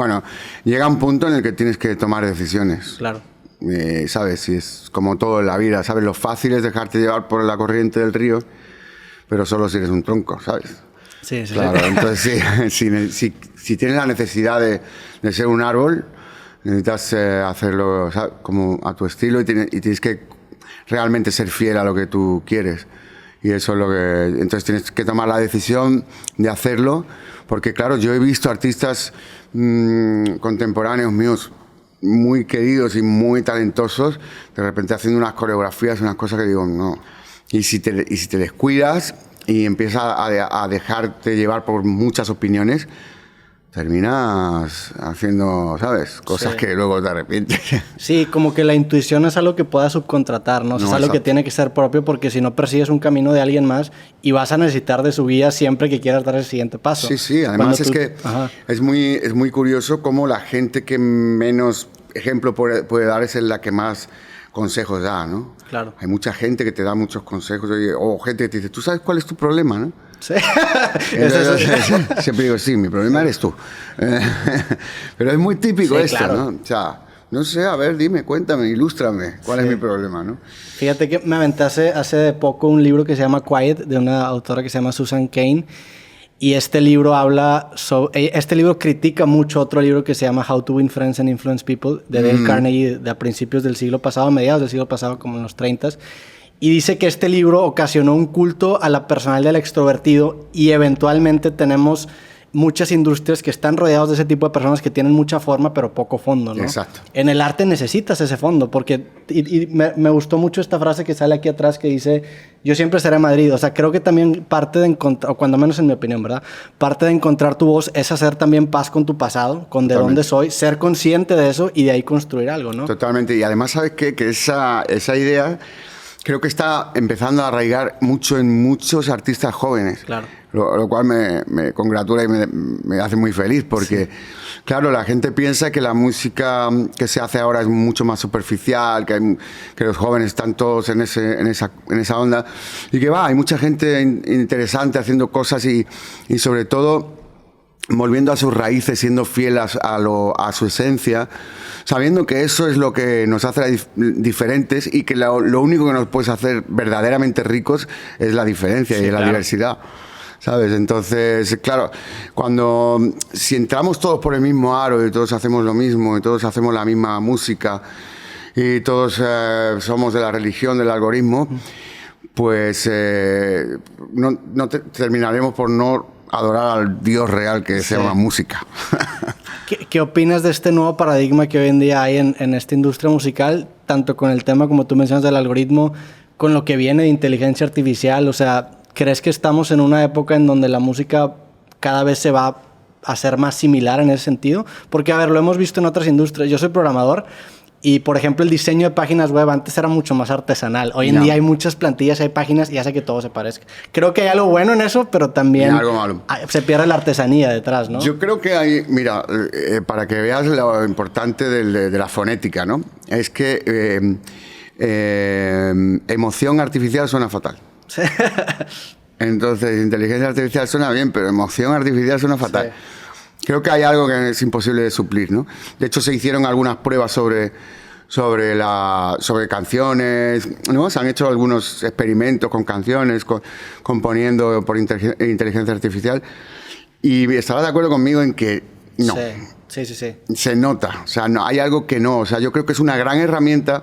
Bueno, llega un punto en el que tienes que tomar decisiones. Claro. ¿Sabes? Y es como todo en la vida, ¿sabes? Lo fácil es dejarte llevar por la corriente del río, pero solo si eres un tronco, ¿sabes? Sí, sí. Claro, entonces si tienes la necesidad de ser un árbol, necesitas hacerlo, ¿sabes? Como a tu estilo y tienes que realmente ser fiel a lo que tú quieres. Y eso es lo que... Entonces tienes que tomar la decisión de hacerlo, porque claro, yo he visto artistas contemporáneos míos muy queridos y muy talentosos, de repente haciendo unas coreografías, unas cosas que digo, no. Y si te descuidas y empiezas a dejarte llevar por muchas opiniones, terminas haciendo, ¿sabes? Cosas que luego te arrepientes. Sí, como que la intuición es algo que puedas subcontratar, ¿no? Es algo que tiene que ser propio, porque si no persigues un camino de alguien más y vas a necesitar de su guía siempre que quieras dar el siguiente paso. Sí, además es muy curioso cómo la gente que menos ejemplo puede dar es la que más consejos da, ¿no? Claro. Hay mucha gente que te da muchos consejos, o gente que te dice, ¿tú sabes cuál es tu problema, no? Sí. Siempre digo, sí, mi problema eres tú. Pero es muy típico esto, claro. ¿No? O sea, no sé, a ver, dime, cuéntame, ilústrame, ¿cuál es mi problema, no? Fíjate que me aventé hace poco un libro que se llama Quiet, de una autora que se llama Susan Cain, y este libro este libro critica mucho otro libro que se llama How to Win Friends and Influence People, de Dale Carnegie, de a principios del siglo pasado, mediados del siglo pasado, como en los 30s. Y dice que este libro ocasionó un culto a la personalidad del extrovertido, y eventualmente tenemos muchas industrias que están rodeados de ese tipo de personas que tienen mucha forma pero poco fondo, ¿no? Exacto. En el arte necesitas ese fondo, porque me gustó mucho esta frase que sale aquí atrás que dice, yo siempre seré Madrid. O sea, creo que también parte de encontrar, o cuando menos en mi opinión, ¿verdad? Parte de encontrar tu voz es hacer también paz con tu pasado, con de dónde soy, ser consciente de eso y de ahí construir algo, ¿no? Totalmente. Y además, ¿sabes qué? Que esa idea creo que está empezando a arraigar mucho en muchos artistas jóvenes. Claro. Lo cual me congratula y me hace muy feliz, porque, claro, la gente piensa que la música que se hace ahora es mucho más superficial, que los jóvenes están todos en esa onda, y que hay mucha gente interesante haciendo cosas y sobre todo volviendo a sus raíces, siendo fiel a su esencia, sabiendo que eso es lo que nos hace diferentes y que lo único que nos puede hacer verdaderamente ricos es la diferencia y la diversidad. ¿Sabes? Entonces, claro, si entramos todos por el mismo aro y todos hacemos lo mismo y todos hacemos la misma música y todos somos de la religión del algoritmo, pues terminaremos por no adorar al Dios real que se llama música. ¿Qué opinas de este nuevo paradigma que hoy en día hay en esta industria musical, tanto con el tema, como tú mencionas, del algoritmo, con lo que viene de inteligencia artificial? O sea, ¿crees que estamos en una época en donde la música cada vez se va a hacer más similar en ese sentido? Porque, a ver, lo hemos visto en otras industrias. Yo soy programador y, por ejemplo, el diseño de páginas web antes era mucho más artesanal. Hoy en día hay muchas plantillas, hay páginas y hace que todo se parezca. Creo que hay algo bueno en eso, pero también algo malo. Se pierde la artesanía detrás, ¿no? Yo creo que hay, mira, para que veas lo importante de la fonética, ¿no? Es que emoción artificial suena fatal. Sí. Entonces, inteligencia artificial suena bien, pero emoción artificial suena fatal. Sí. Creo que hay algo que es imposible de suplir, ¿no? De hecho, se hicieron algunas pruebas sobre canciones, ¿no? Se han hecho algunos experimentos con canciones, componiendo por inteligencia artificial, y estarás de acuerdo conmigo en que no. Sí. Se nota, o sea, no, hay algo que no. O sea, yo creo que es una gran herramienta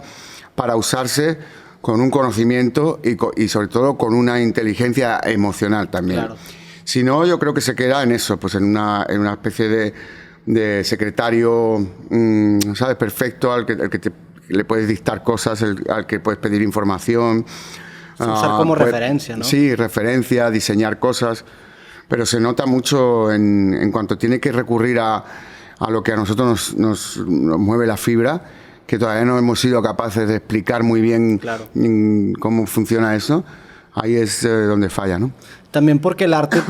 para usarse con un conocimiento y sobre todo con una inteligencia emocional también. Claro. Si no, yo creo que se queda en eso, pues en una especie de secretario, ¿sabes? Perfecto, al que le puedes dictar cosas, al que puedes pedir información. Usar como referencia, ¿no? Sí, referencia, diseñar cosas, pero se nota mucho en cuanto tiene que recurrir a lo que a nosotros nos mueve la fibra, que todavía no hemos sido capaces de explicar muy bien cómo funciona eso. Ahí es donde falla, ¿no? También porque el arte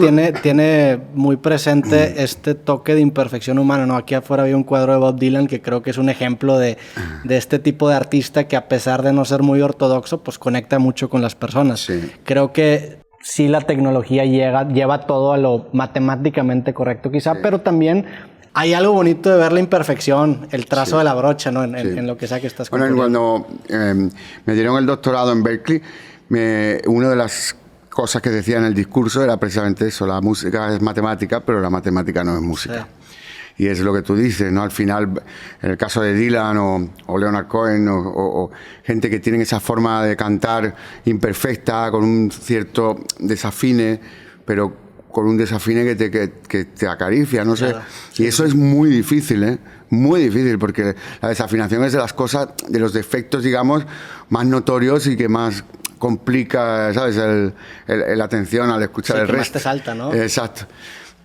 tiene muy presente este toque de imperfección humana, ¿no? Aquí afuera había un cuadro de Bob Dylan que creo que es un ejemplo de este tipo de artista que, a pesar de no ser muy ortodoxo, pues conecta mucho con las personas. Sí. Creo que sí, la tecnología lleva todo a lo matemáticamente correcto quizá, pero también hay algo bonito de ver la imperfección, el trazo Sí. de la brocha, ¿no? En, Sí. en lo que sea que estás Bueno, componiendo. cuando me dieron el doctorado en Berkeley, una de las cosas que decía en el discurso era precisamente eso: la música es matemática, pero la matemática no es música. Sí. Y es lo que tú dices, ¿no? Al final, en el caso de Dylan o Leonard Cohen o gente que tienen esa forma de cantar imperfecta, con un cierto desafine, pero con un desafine que te acaricia, no sé. Claro. Y eso es muy difícil, ¿eh? Muy difícil, porque la desafinación es de las cosas, de los defectos, digamos, más notorios y que más complica, ¿sabes? La atención al escuchar Sí, el que más resto. te salta, ¿no? Exacto.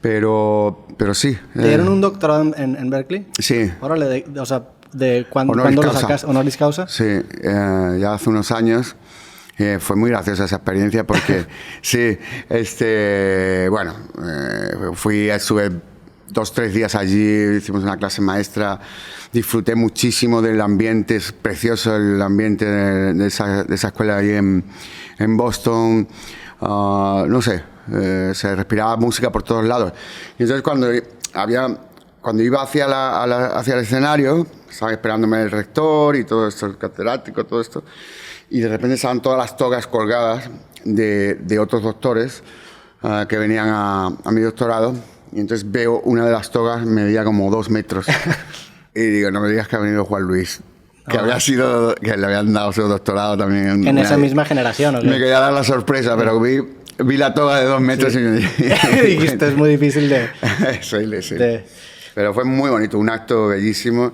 Pero sí. ¿Te dieron un doctorado en Berkeley? Sí. Órale, o sea, ¿de cuándo Honoris lo causa. sacas? ¿Honoris causa? Sí, ya hace unos años. Fue muy graciosa esa experiencia porque, sí, bueno, estuve 2-3 días allí, hicimos una clase maestra, disfruté muchísimo del ambiente, es precioso el ambiente de esa escuela allí en Boston. No sé, se respiraba música por todos lados. Y entonces cuando iba hacia el escenario, estaba esperándome el rector y todo esto, el catedrático, todo esto, y de repente estaban todas las togas colgadas de otros doctores que venían a mi doctorado, y entonces veo una de las togas, medía como 2 metros, y digo, no me digas que ha venido Juan Luis, que que le habían dado su doctorado también. ¿En esa misma generación? ¿O qué? Me quería dar la sorpresa, pero vi la toga de 2 metros, sí. Y me dijiste, es muy difícil de... Sí. Pero fue muy bonito, un acto bellísimo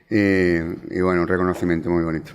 y bueno, un reconocimiento muy bonito.